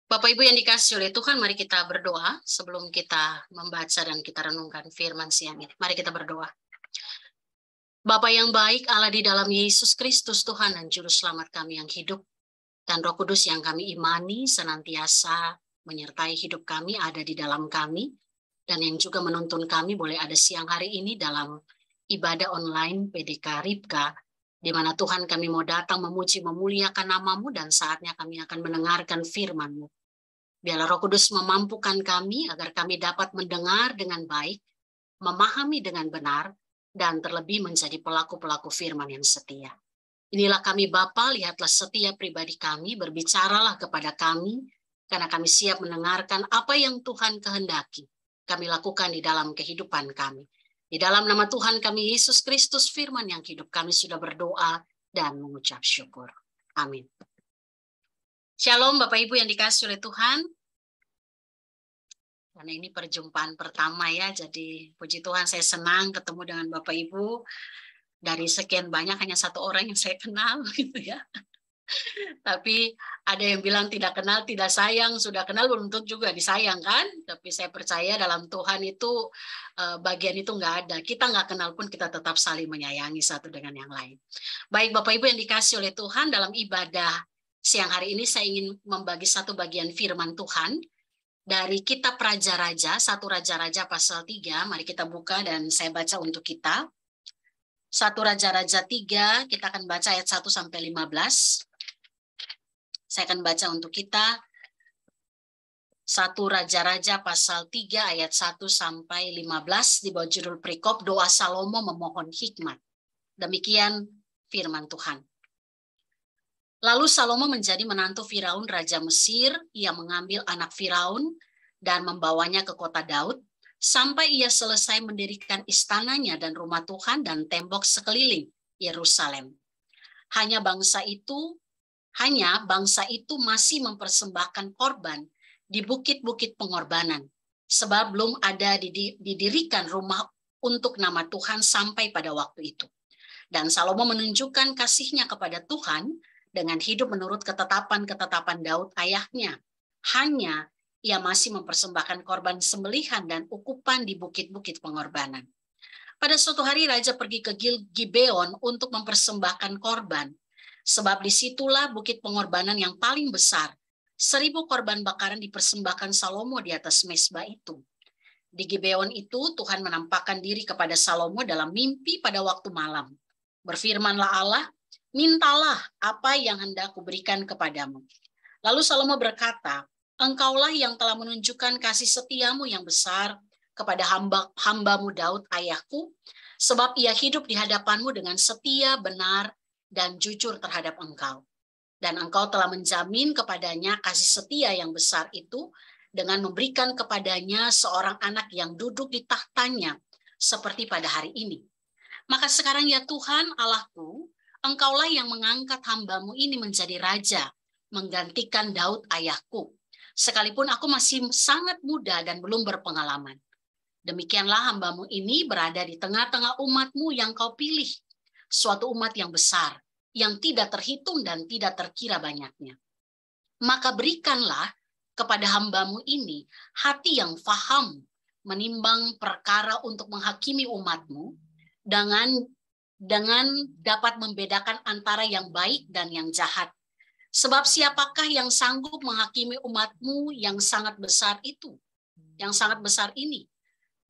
Bapak Ibu yang dikasihi oleh Tuhan, mari kita berdoa sebelum kita membaca dan kita renungkan firman siang ini. Mari kita berdoa. Bapa yang baik, Allah di dalam Yesus Kristus Tuhan dan Juru Selamat kami yang hidup, dan Roh Kudus yang kami imani senantiasa menyertai hidup kami, ada di dalam kami, dan yang juga menuntun kami boleh ada siang hari ini dalam ibadah online PDK Ribka, di mana Tuhan kami mau datang memuji, memuliakan nama-Mu, dan saatnya kami akan mendengarkan firman-Mu. Biarlah Roh Kudus memampukan kami agar kami dapat mendengar dengan baik, memahami dengan benar, dan terlebih menjadi pelaku-pelaku firman yang setia. Inilah kami Bapa, lihatlah setiap pribadi kami, berbicaralah kepada kami, karena kami siap mendengarkan apa yang Tuhan kehendaki. Kami lakukan di dalam kehidupan kami. Di dalam nama Tuhan kami, Yesus Kristus, firman yang hidup, kami sudah berdoa dan mengucap syukur. Amin. Shalom Bapak Ibu yang dikasihi oleh Tuhan. Karena ini perjumpaan pertama ya, jadi puji Tuhan saya senang ketemu dengan Bapak Ibu. Dari sekian banyak hanya satu orang yang saya kenal gitu ya. Tapi ada yang bilang tidak kenal, tidak sayang, sudah kenal belum tentu juga disayang kan. Tapi saya percaya dalam Tuhan itu bagian itu nggak ada. Kita nggak kenal pun kita tetap saling menyayangi satu dengan yang lain. Baik Bapak Ibu yang dikasihi oleh Tuhan, dalam ibadah siang hari ini saya ingin membagi satu bagian firman Tuhan dari kitab Raja-Raja, 1 Raja-Raja pasal 3, mari kita buka dan saya baca untuk kita. 1 Raja-Raja 3, kita akan baca ayat 1 sampai 15. Saya akan baca untuk kita 1 Raja-Raja pasal 3 ayat 1 sampai 15 di bawah judul perikop doa Salomo memohon hikmat. Demikian firman Tuhan. Lalu Salomo menjadi menantu Firaun Raja Mesir. Ia mengambil anak Firaun dan membawanya ke kota Daud, sampai ia selesai mendirikan istananya dan rumah Tuhan dan tembok sekeliling Yerusalem. Hanya bangsa itu masih mempersembahkan korban di bukit-bukit pengorbanan, sebab belum ada didirikan rumah untuk nama Tuhan sampai pada waktu itu. Dan Salomo menunjukkan kasihnya kepada Tuhan dengan hidup menurut ketetapan-ketetapan Daud ayahnya. Hanya ia masih mempersembahkan korban sembelihan dan ukupan di bukit-bukit pengorbanan. Pada suatu hari Raja pergi ke Gibeon untuk mempersembahkan korban, sebab disitulah bukit pengorbanan yang paling besar. 1000 korban bakaran dipersembahkan Salomo di atas mezbah itu. Di Gibeon itu Tuhan menampakkan diri kepada Salomo dalam mimpi pada waktu malam. Berfirmanlah Allah, mintalah apa yang hendak kuberikan kepadamu. Lalu Salomo berkata, engkaulah yang telah menunjukkan kasih setiamu yang besar kepada hambamu Daud ayahku, sebab ia hidup di hadapanmu dengan setia, benar, dan jujur terhadap engkau. Dan engkau telah menjamin kepadanya kasih setia yang besar itu dengan memberikan kepadanya seorang anak yang duduk di tahtanya seperti pada hari ini. Maka sekarang ya Tuhan Allahku, engkaulah yang mengangkat hambamu ini menjadi raja, menggantikan Daud ayahku, sekalipun aku masih sangat muda dan belum berpengalaman. Demikianlah hambamu ini berada di tengah-tengah umatmu yang kau pilih, suatu umat yang besar, yang tidak terhitung dan tidak terkira banyaknya. Maka berikanlah kepada hambamu ini hati yang faham, menimbang perkara untuk menghakimi umatmu, dengan dapat membedakan antara yang baik dan yang jahat. Sebab siapakah yang sanggup menghakimi umatmu yang sangat besar itu, yang sangat besar ini?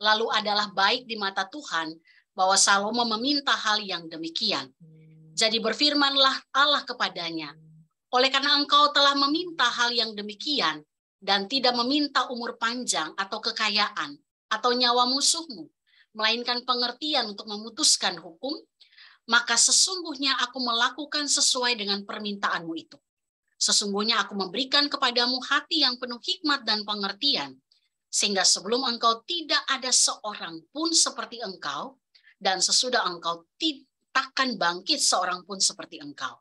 Lalu adalah baik di mata Tuhan bahwa Salomo meminta hal yang demikian. Jadi berfirmanlah Allah kepadanya, oleh karena engkau telah meminta hal yang demikian dan tidak meminta umur panjang atau kekayaan atau nyawa musuhmu, melainkan pengertian untuk memutuskan hukum, maka sesungguhnya aku melakukan sesuai dengan permintaanmu itu. Sesungguhnya aku memberikan kepadamu hati yang penuh hikmat dan pengertian, sehingga sebelum engkau tidak ada seorang pun seperti engkau, dan sesudah engkau takkan bangkit seorang pun seperti engkau.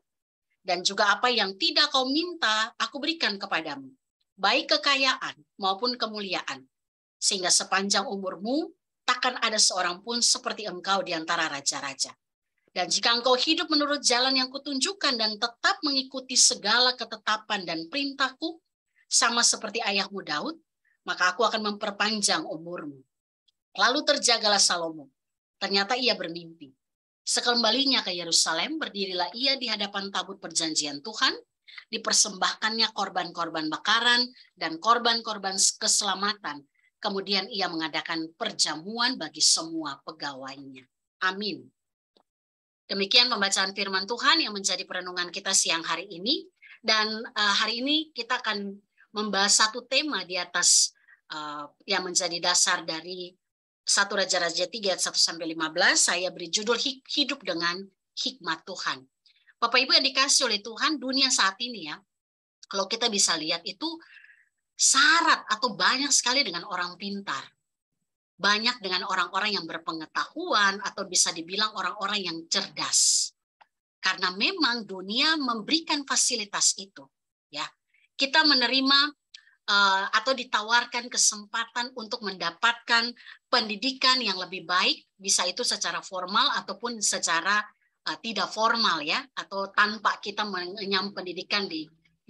Dan juga apa yang tidak kau minta, aku berikan kepadamu, baik kekayaan maupun kemuliaan, sehingga sepanjang umurmu takkan ada seorang pun seperti engkau di antara raja-raja. Dan jika engkau hidup menurut jalan yang kutunjukkan dan tetap mengikuti segala ketetapan dan perintahku, sama seperti ayahmu Daud, maka aku akan memperpanjang umurmu. Lalu terjagalah Salomo. Ternyata ia bermimpi. Sekembalinya ke Yerusalem, berdirilah ia di hadapan tabut perjanjian Tuhan, dipersembahkannya korban-korban bakaran dan korban-korban keselamatan. Kemudian ia mengadakan perjamuan bagi semua pegawainya. Amin. Demikian pembacaan firman Tuhan yang menjadi perenungan kita siang hari ini. Dan hari ini kita akan membahas satu tema di atas yang menjadi dasar dari 1 Raja-Raja 3 ayat 1-15. Saya beri judul hidup dengan hikmat Tuhan. Bapak Ibu yang dikasih oleh Tuhan, dunia saat ini ya, kalau kita bisa lihat itu syarat atau banyak sekali dengan orang pintar. Banyak dengan orang-orang yang berpengetahuan atau bisa dibilang orang-orang yang cerdas. Karena memang dunia memberikan fasilitas itu. Ya, kita menerima atau ditawarkan kesempatan untuk mendapatkan pendidikan yang lebih baik, bisa itu secara formal ataupun secara tidak formal ya, atau tanpa kita mengenyam pendidikan di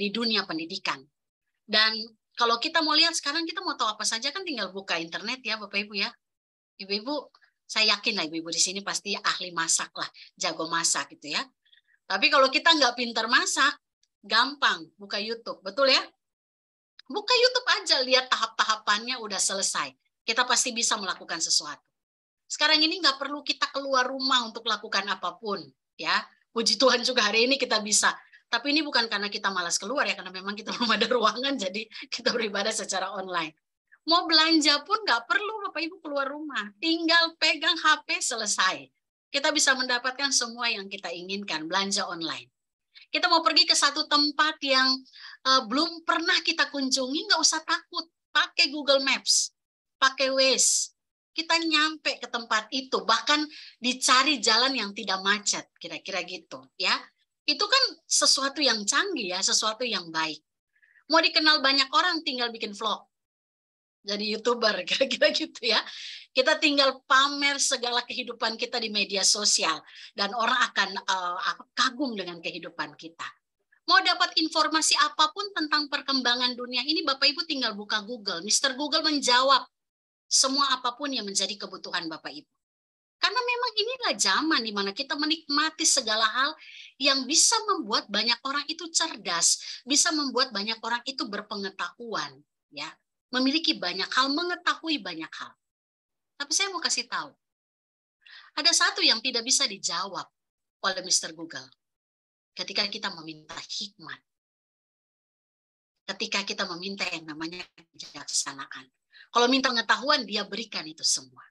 dunia pendidikan. Dan kalau kita mau lihat sekarang, kita mau tahu apa saja kan tinggal buka internet ya Bapak Ibu ya. Ibu-ibu, saya yakin lah ibu-ibu di sini pasti ahli masak lah, jago masak gitu ya. Tapi kalau kita nggak pintar masak, gampang buka YouTube, betul ya? Buka YouTube aja, lihat tahap-tahapannya udah selesai. Kita pasti bisa melakukan sesuatu. Sekarang ini nggak perlu kita keluar rumah untuk lakukan apapun, ya. Puji Tuhan juga hari ini kita bisa. Tapi ini bukan karena kita malas keluar ya, karena memang kita belum ada ruangan, jadi kita beribadah secara online. Mau belanja pun nggak perlu Bapak Ibu keluar rumah, tinggal pegang HP selesai. Kita bisa mendapatkan semua yang kita inginkan, belanja online. Kita mau pergi ke satu tempat yang belum pernah kita kunjungi, nggak usah takut, pakai Google Maps, pakai Waze. Kita nyampe ke tempat itu, bahkan dicari jalan yang tidak macet, kira-kira gitu, ya. Itu kan sesuatu yang canggih ya, sesuatu yang baik. Mau dikenal banyak orang, tinggal bikin vlog. Jadi YouTuber, kira-kira gitu ya. Kita tinggal pamer segala kehidupan kita di media sosial. Dan orang akan kagum dengan kehidupan kita. Mau dapat informasi apapun tentang perkembangan dunia ini, Bapak Ibu tinggal buka Google. Mr. Google menjawab semua apapun yang menjadi kebutuhan Bapak Ibu. Karena memang inilah zaman di mana kita menikmati segala hal yang bisa membuat banyak orang itu cerdas, bisa membuat banyak orang itu berpengetahuan, ya, memiliki banyak hal, mengetahui banyak hal. Tapi saya mau kasih tahu, ada satu yang tidak bisa dijawab oleh Mr. Google. Ketika kita meminta hikmat, ketika kita meminta yang namanya kebijaksanaan. Kalau minta pengetahuan, dia berikan itu semua.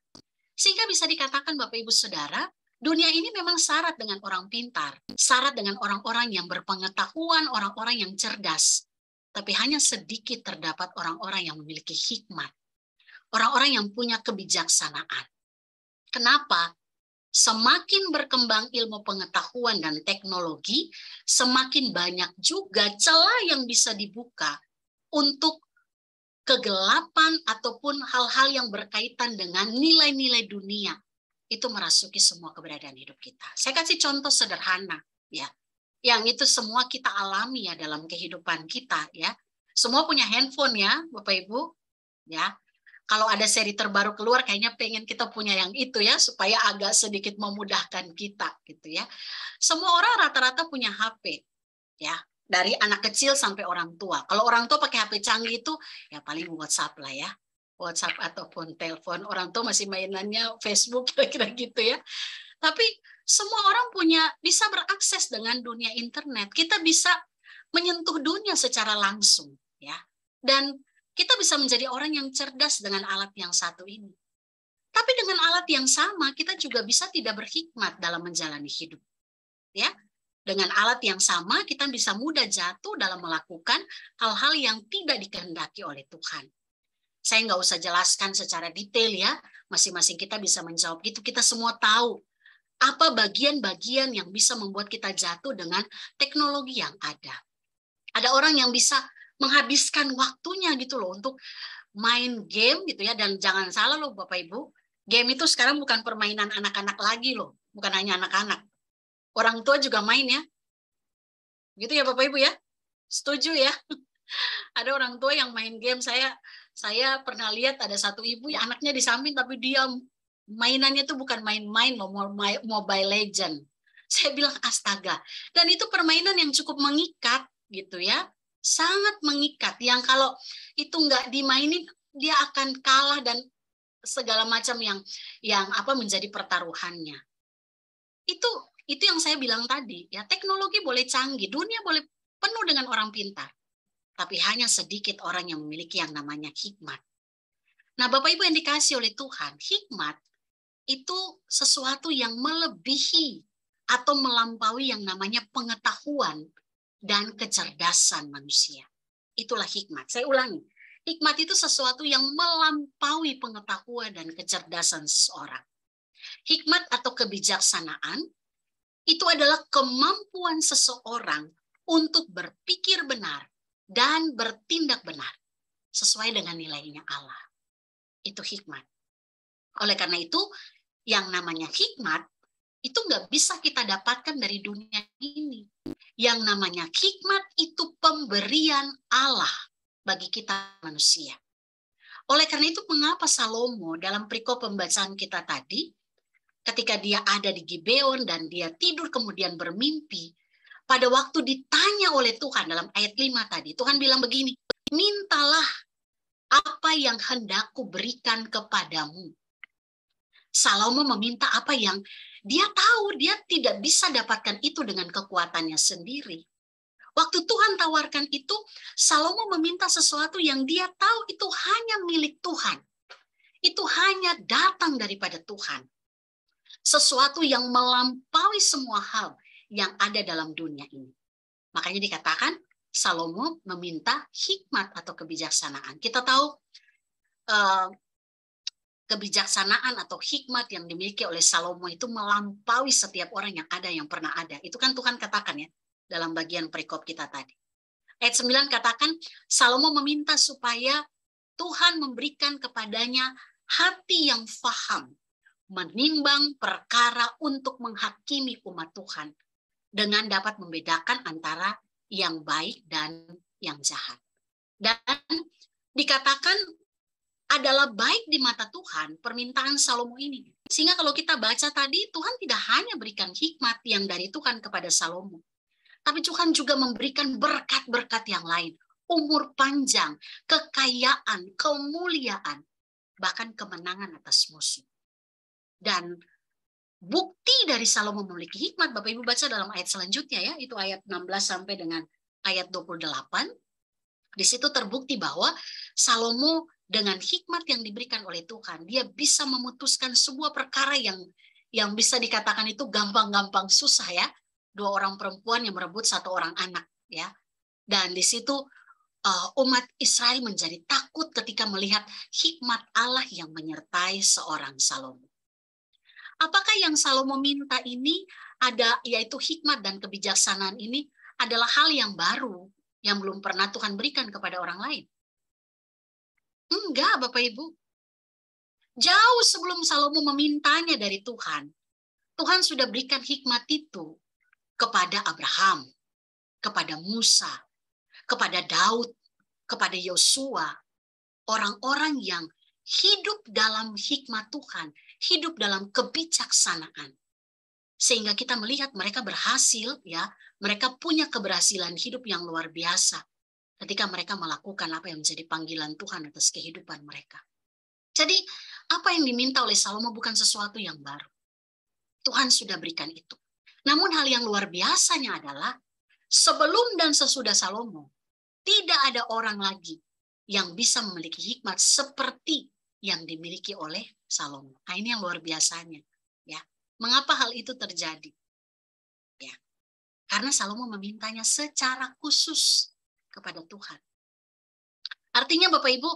Sehingga bisa dikatakan Bapak Ibu Saudara, dunia ini memang syarat dengan orang pintar, syarat dengan orang-orang yang berpengetahuan, orang-orang yang cerdas. Tapi hanya sedikit terdapat orang-orang yang memiliki hikmat, orang-orang yang punya kebijaksanaan. Kenapa? Semakin berkembang ilmu pengetahuan dan teknologi, semakin banyak juga celah yang bisa dibuka untuk kegelapan ataupun hal-hal yang berkaitan dengan nilai-nilai dunia itu merasuki semua keberadaan hidup kita. Saya kasih contoh sederhana ya. Yang itu semua kita alami ya dalam kehidupan kita ya. Semua punya handphone ya, Bapak Ibu. Ya. Kalau ada seri terbaru keluar kayaknya pengen kita punya yang itu ya supaya agak sedikit memudahkan kita gitu ya. Semua orang rata-rata punya HP ya. Dari anak kecil sampai orang tua. Kalau orang tua pakai HP canggih itu, ya paling WhatsApp lah ya. WhatsApp ataupun telepon. Orang tua masih mainannya Facebook, kira-kira gitu ya. Tapi semua orang bisa berakses dengan dunia internet. Kita bisa menyentuh dunia secara langsung. Ya. Dan kita bisa menjadi orang yang cerdas dengan alat yang satu ini. Tapi dengan alat yang sama, kita juga bisa tidak berhikmat dalam menjalani hidup. Ya. Dengan alat yang sama, kita bisa mudah jatuh dalam melakukan hal-hal yang tidak dikehendaki oleh Tuhan. Saya nggak usah jelaskan secara detail ya, masing-masing kita bisa menjawab gitu. Kita semua tahu apa bagian-bagian yang bisa membuat kita jatuh dengan teknologi yang ada. Ada orang yang bisa menghabiskan waktunya gitu loh untuk main game gitu ya, dan jangan salah loh Bapak Ibu, game itu sekarang bukan permainan anak-anak lagi loh, bukan hanya anak-anak. Orang tua juga main ya. Gitu ya Bapak Ibu ya. Setuju ya. Ada orang tua yang main game, saya pernah lihat ada satu ibu yang anaknya di samping tapi dia mainannya tuh bukan main-main loh, Mobile Legend. Saya bilang astaga. Dan itu permainan yang cukup mengikat gitu ya. Sangat mengikat, yang kalau itu nggak dimainin dia akan kalah dan segala macam yang menjadi pertaruhannya. Itu yang saya bilang tadi ya, teknologi boleh canggih, dunia boleh penuh dengan orang pintar, tapi hanya sedikit orang yang memiliki yang namanya hikmat. Nah, Bapak Ibu yang dikasih oleh Tuhan, hikmat itu sesuatu yang melebihi atau melampaui yang namanya pengetahuan dan kecerdasan manusia. Itulah hikmat. Saya ulangi, hikmat itu sesuatu yang melampaui pengetahuan dan kecerdasan seseorang. Hikmat atau kebijaksanaan itu adalah kemampuan seseorang untuk berpikir benar dan bertindak benar sesuai dengan nilainya Allah. Itu hikmat. Oleh karena itu, yang namanya hikmat itu nggak bisa kita dapatkan dari dunia ini. Yang namanya hikmat itu pemberian Allah bagi kita manusia. Oleh karena itu, mengapa Salomo dalam perikop pembacaan kita tadi, ketika dia ada di Gibeon dan dia tidur kemudian bermimpi, pada waktu ditanya oleh Tuhan dalam ayat 5 tadi, Tuhan bilang begini, mintalah apa yang hendak kuberikan kepadamu. Salomo meminta apa yang dia tahu dia tidak bisa dapatkan itu dengan kekuatannya sendiri. Waktu Tuhan tawarkan itu, Salomo meminta sesuatu yang dia tahu itu hanya milik Tuhan. Itu hanya datang daripada Tuhan. Sesuatu yang melampaui semua hal yang ada dalam dunia ini. Makanya dikatakan Salomo meminta hikmat atau kebijaksanaan. Kita tahu kebijaksanaan atau hikmat yang dimiliki oleh Salomo itu melampaui setiap orang yang ada, yang pernah ada. Itu kan Tuhan katakan ya dalam bagian perikop kita tadi. Ayat 9 katakan Salomo meminta supaya Tuhan memberikan kepadanya hati yang faham, menimbang perkara untuk menghakimi umat Tuhan dengan dapat membedakan antara yang baik dan yang jahat. Dan dikatakan adalah baik di mata Tuhan permintaan Salomo ini. Sehingga kalau kita baca tadi, Tuhan tidak hanya berikan hikmat yang dari Tuhan kepada Salomo, tapi Tuhan juga memberikan berkat-berkat yang lain. Umur panjang, kekayaan, kemuliaan, bahkan kemenangan atas musuh. Dan bukti dari Salomo memiliki hikmat, Bapak Ibu baca dalam ayat selanjutnya ya, itu ayat 16 sampai dengan ayat 28. Di situ terbukti bahwa Salomo dengan hikmat yang diberikan oleh Tuhan, dia bisa memutuskan sebuah perkara yang bisa dikatakan itu gampang-gampang susah ya. 2 orang perempuan yang merebut 1 orang anak ya. Dan di situ umat Israel menjadi takut ketika melihat hikmat Allah yang menyertai seorang Salomo. Apakah yang Salomo minta ini yaitu hikmat dan kebijaksanaan ini adalah hal yang baru yang belum pernah Tuhan berikan kepada orang lain? Enggak, Bapak Ibu. Jauh sebelum Salomo memintanya dari Tuhan, Tuhan sudah berikan hikmat itu kepada Abraham, kepada Musa, kepada Daud, kepada Yosua, orang-orang yang hidup dalam hikmat Tuhan, hidup dalam kebijaksanaan. Sehingga kita melihat mereka berhasil ya, mereka punya keberhasilan hidup yang luar biasa ketika mereka melakukan apa yang menjadi panggilan Tuhan atas kehidupan mereka. Jadi, apa yang diminta oleh Salomo bukan sesuatu yang baru. Tuhan sudah berikan itu. Namun hal yang luar biasanya adalah sebelum dan sesudah Salomo, tidak ada orang lagi yang bisa memiliki hikmat seperti yang dimiliki oleh Salomo. Nah, ini yang luar biasanya. Ya, mengapa hal itu terjadi? Ya, karena Salomo memintanya secara khusus kepada Tuhan. Artinya Bapak Ibu,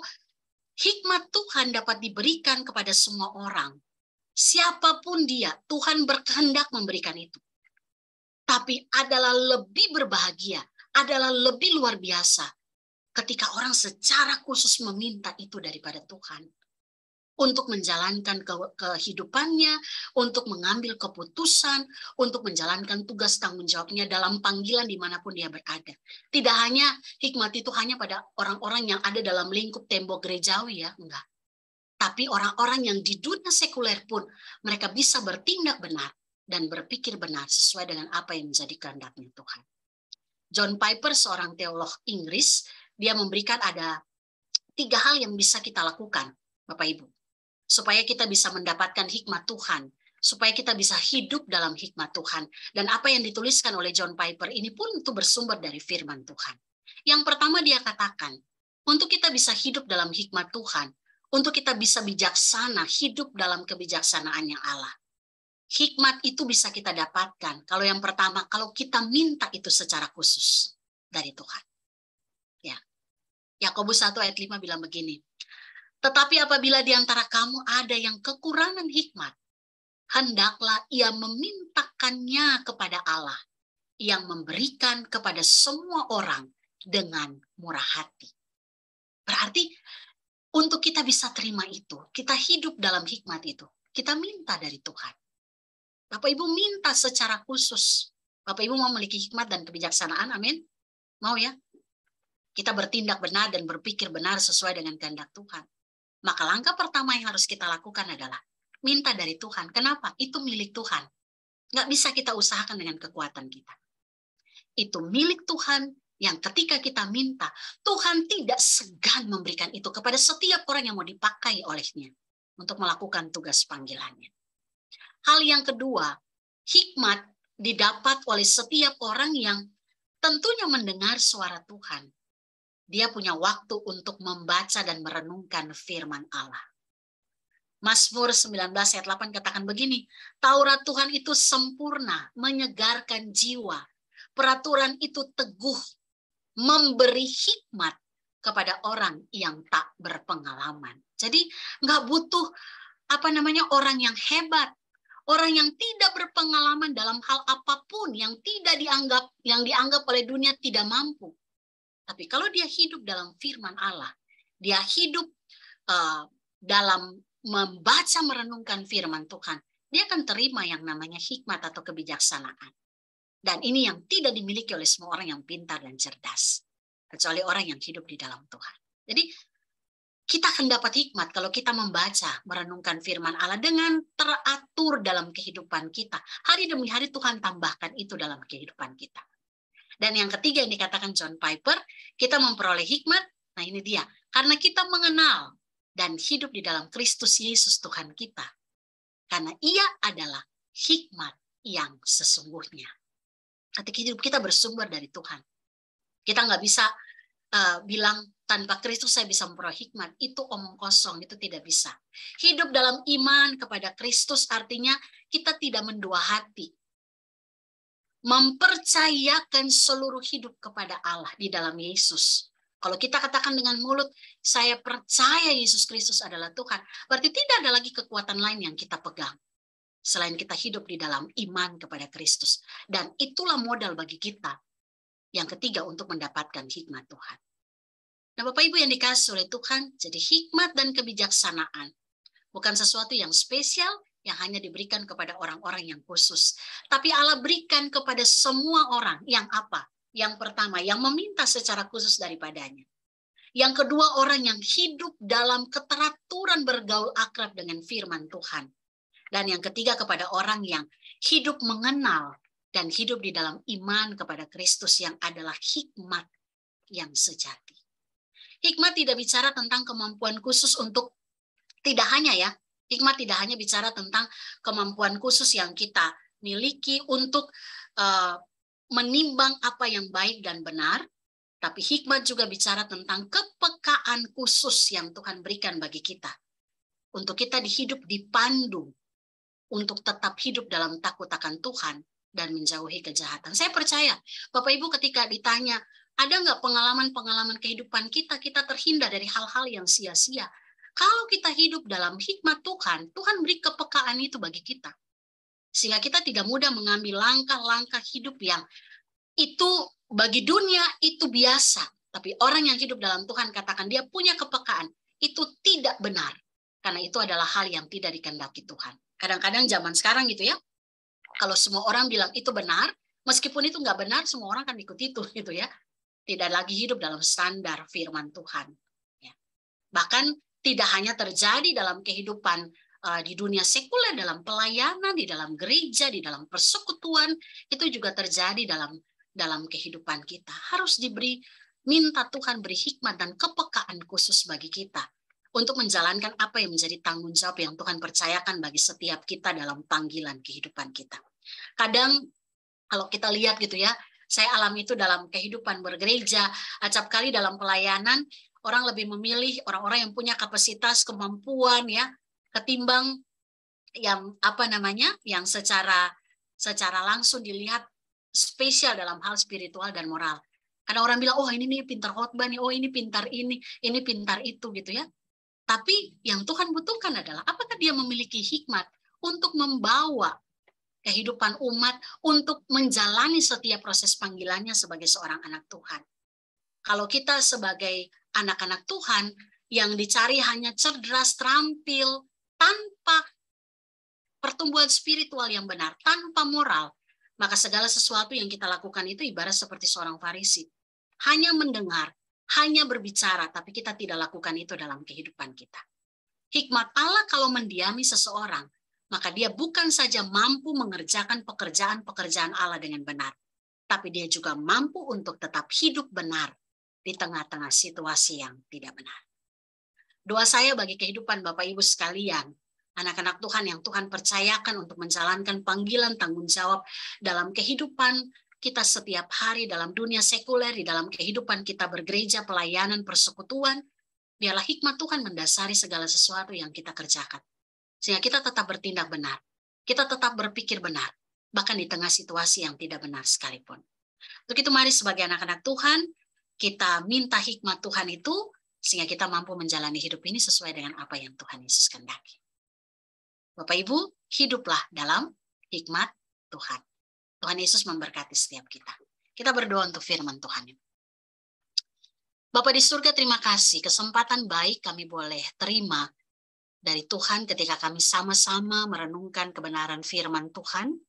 hikmat Tuhan dapat diberikan kepada semua orang. Siapapun dia, Tuhan berkehendak memberikan itu. Tapi adalah lebih berbahagia, adalah lebih luar biasa ketika orang secara khusus meminta itu daripada Tuhan. untuk menjalankan kehidupannya, untuk mengambil keputusan, untuk menjalankan tugas tanggung jawabnya dalam panggilan dimanapun dia berada. Tidak hanya hikmat itu hanya pada orang-orang yang ada dalam lingkup tembok gerejawi ya, enggak. Tapi orang-orang yang di dunia sekuler pun mereka bisa bertindak benar dan berpikir benar sesuai dengan apa yang menjadi kehendaknya Tuhan. John Piper, seorang teolog Inggris, dia memberikan ada 3 hal yang bisa kita lakukan, Bapak Ibu, supaya kita bisa mendapatkan hikmat Tuhan, supaya kita bisa hidup dalam hikmat Tuhan. Dan apa yang dituliskan oleh John Piper ini pun itu bersumber dari firman Tuhan. Yang pertama dia katakan, untuk kita bisa hidup dalam hikmat Tuhan, untuk kita bisa bijaksana, hidup dalam kebijaksanaan yang Allah. Hikmat itu bisa kita dapatkan. Kalau yang pertama, kalau kita minta itu secara khusus dari Tuhan. Ya. Yakobus 1 ayat 5 bilang begini, tetapi apabila di antara kamu ada yang kekurangan hikmat, hendaklah ia memintakannya kepada Allah yang memberikan kepada semua orang dengan murah hati. Berarti untuk kita bisa terima itu, kita hidup dalam hikmat itu, kita minta dari Tuhan. Bapak Ibu minta secara khusus. Bapak Ibu mau memiliki hikmat dan kebijaksanaan, amin? Mau ya? Kita bertindak benar dan berpikir benar sesuai dengan kehendak Tuhan. Maka langkah pertama yang harus kita lakukan adalah minta dari Tuhan. Kenapa? Itu milik Tuhan. Nggak bisa kita usahakan dengan kekuatan kita. Itu milik Tuhan yang ketika kita minta, Tuhan tidak segan memberikan itu kepada setiap orang yang mau dipakai olehnya untuk melakukan tugas panggilannya. Hal yang kedua, hikmat didapat oleh setiap orang yang tentunya mendengar suara Tuhan. Dia punya waktu untuk membaca dan merenungkan firman Allah. Mazmur 19 ayat 8 katakan begini, Taurat Tuhan itu sempurna, menyegarkan jiwa. Peraturan itu teguh, memberi hikmat kepada orang yang tak berpengalaman. Jadi nggak butuh orang yang hebat, orang yang tidak berpengalaman dalam hal apapun yang dianggap oleh dunia tidak mampu. Tapi kalau dia hidup dalam firman Allah, dia hidup dalam membaca merenungkan firman Tuhan, dia akan terima yang namanya hikmat atau kebijaksanaan. Dan ini yang tidak dimiliki oleh semua orang yang pintar dan cerdas, kecuali orang yang hidup di dalam Tuhan. Jadi kita akan dapat hikmat kalau kita membaca, merenungkan firman Allah dengan teratur dalam kehidupan kita. Hari demi hari Tuhan tambahkan itu dalam kehidupan kita. Dan yang ketiga yang dikatakan John Piper, kita memperoleh hikmat, nah ini dia, karena kita mengenal dan hidup di dalam Kristus Yesus Tuhan kita. Karena ia adalah hikmat yang sesungguhnya. Ketika hidup kita bersumber dari Tuhan. Kita nggak bisa bilang tanpa Kristus saya bisa memperoleh hikmat. Itu omong kosong, itu tidak bisa. Hidup dalam iman kepada Kristus artinya kita tidak mendua hati. Mempercayakan seluruh hidup kepada Allah di dalam Yesus. Kalau kita katakan dengan mulut, saya percaya Yesus Kristus adalah Tuhan, berarti tidak ada lagi kekuatan lain yang kita pegang. Selain kita hidup di dalam iman kepada Kristus. Dan itulah modal bagi kita. Yang ketiga untuk mendapatkan hikmat Tuhan. Nah Bapak Ibu yang dikasih oleh Tuhan, jadi hikmat dan kebijaksanaan. Bukan sesuatu yang spesial, yang hanya diberikan kepada orang-orang yang khusus. Tapi Allah berikan kepada semua orang yang apa? Yang pertama, yang meminta secara khusus daripadanya. Yang kedua, orang yang hidup dalam keteraturan bergaul akrab dengan firman Tuhan. Dan yang ketiga, kepada orang yang hidup mengenal dan hidup di dalam iman kepada Kristus yang adalah hikmat yang sejati. Hikmat tidak bicara tentang kemampuan khusus untuk, tidak hanya ya, hikmat tidak hanya bicara tentang kemampuan khusus yang kita miliki untuk menimbang apa yang baik dan benar, tapi hikmat juga bicara tentang kepekaan khusus yang Tuhan berikan bagi kita. Untuk kita dihidup dipandu, untuk tetap hidup dalam takut akan Tuhan dan menjauhi kejahatan. Saya percaya, Bapak Ibu ketika ditanya, ada nggak pengalaman-pengalaman kehidupan kita terhindar dari hal-hal yang sia-sia. Kalau kita hidup dalam hikmat Tuhan, Tuhan beri kepekaan itu bagi kita. Sehingga kita tidak mudah mengambil langkah-langkah hidup yang itu bagi dunia itu biasa. Tapi orang yang hidup dalam Tuhan katakan dia punya kepekaan. Itu tidak benar. Karena itu adalah hal yang tidak dikehendaki Tuhan. Kadang-kadang zaman sekarang gitu ya, kalau semua orang bilang itu benar, meskipun itu nggak benar, semua orang akan ikut itu gitu ya. Tidak lagi hidup dalam standar firman Tuhan. Ya. Bahkan tidak hanya terjadi dalam kehidupan di dunia sekuler, dalam pelayanan, di dalam gereja, di dalam persekutuan, itu juga terjadi dalam kehidupan kita. Harus minta Tuhan beri hikmat dan kepekaan khusus bagi kita untuk menjalankan apa yang menjadi tanggung jawab yang Tuhan percayakan bagi setiap kita dalam panggilan kehidupan kita. Kadang kalau kita lihat gitu ya, saya alami itu dalam kehidupan bergereja, acap kali dalam pelayanan, orang lebih memilih orang-orang yang punya kapasitas, kemampuan ya, ketimbang yang yang secara langsung dilihat spesial dalam hal spiritual dan moral. Karena orang bilang, oh ini nih pintar khotbah nih, oh ini pintar ini pintar itu gitu ya. Tapi yang Tuhan butuhkan adalah apakah dia memiliki hikmat untuk membawa kehidupan umat untuk menjalani setiap proses panggilannya sebagai seorang anak Tuhan. Kalau kita sebagai anak-anak Tuhan yang dicari hanya cerdas, terampil, tanpa pertumbuhan spiritual yang benar, tanpa moral, maka segala sesuatu yang kita lakukan itu ibarat seperti seorang Farisi. Hanya mendengar, hanya berbicara, tapi kita tidak lakukan itu dalam kehidupan kita. Hikmat Allah kalau mendiami seseorang, maka dia bukan saja mampu mengerjakan pekerjaan-pekerjaan Allah dengan benar, tapi dia juga mampu untuk tetap hidup benar di tengah-tengah situasi yang tidak benar. Doa saya bagi kehidupan Bapak Ibu sekalian, anak-anak Tuhan yang Tuhan percayakan untuk menjalankan panggilan tanggung jawab dalam kehidupan kita setiap hari, dalam dunia sekuler, di dalam kehidupan kita bergereja, pelayanan, persekutuan, biarlah hikmat Tuhan mendasari segala sesuatu yang kita kerjakan. Sehingga kita tetap bertindak benar, kita tetap berpikir benar, bahkan di tengah situasi yang tidak benar sekalipun. Untuk itu mari sebagai anak-anak Tuhan, kita minta hikmat Tuhan itu, sehingga kita mampu menjalani hidup ini sesuai dengan apa yang Tuhan Yesus kehendaki. Bapak Ibu, hiduplah dalam hikmat Tuhan. Tuhan Yesus memberkati setiap kita. Kita berdoa untuk firman Tuhan. Bapa di surga, terima kasih kesempatan baik kami boleh terima dari Tuhan ketika kami sama-sama merenungkan kebenaran firman Tuhan.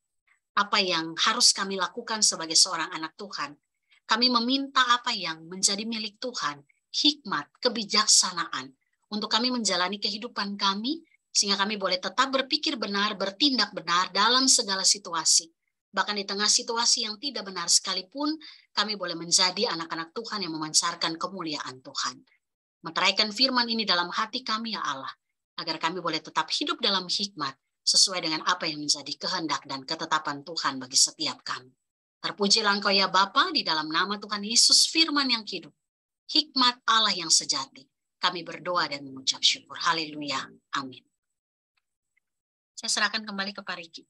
Apa yang harus kami lakukan sebagai seorang anak Tuhan. Kami meminta apa yang menjadi milik Tuhan, hikmat, kebijaksanaan, untuk kami menjalani kehidupan kami, sehingga kami boleh tetap berpikir benar, bertindak benar dalam segala situasi. Bahkan di tengah situasi yang tidak benar sekalipun, kami boleh menjadi anak-anak Tuhan yang memancarkan kemuliaan Tuhan. Meteraikan firman ini dalam hati kami ya Allah, agar kami boleh tetap hidup dalam hikmat, sesuai dengan apa yang menjadi kehendak dan ketetapan Tuhan bagi setiap kami. Terpujilah Engkau ya Bapa, di dalam nama Tuhan Yesus firman yang hidup, hikmat Allah yang sejati. Kami berdoa dan mengucap syukur. Haleluya. Amin. Saya serahkan kembali ke Pak Riki.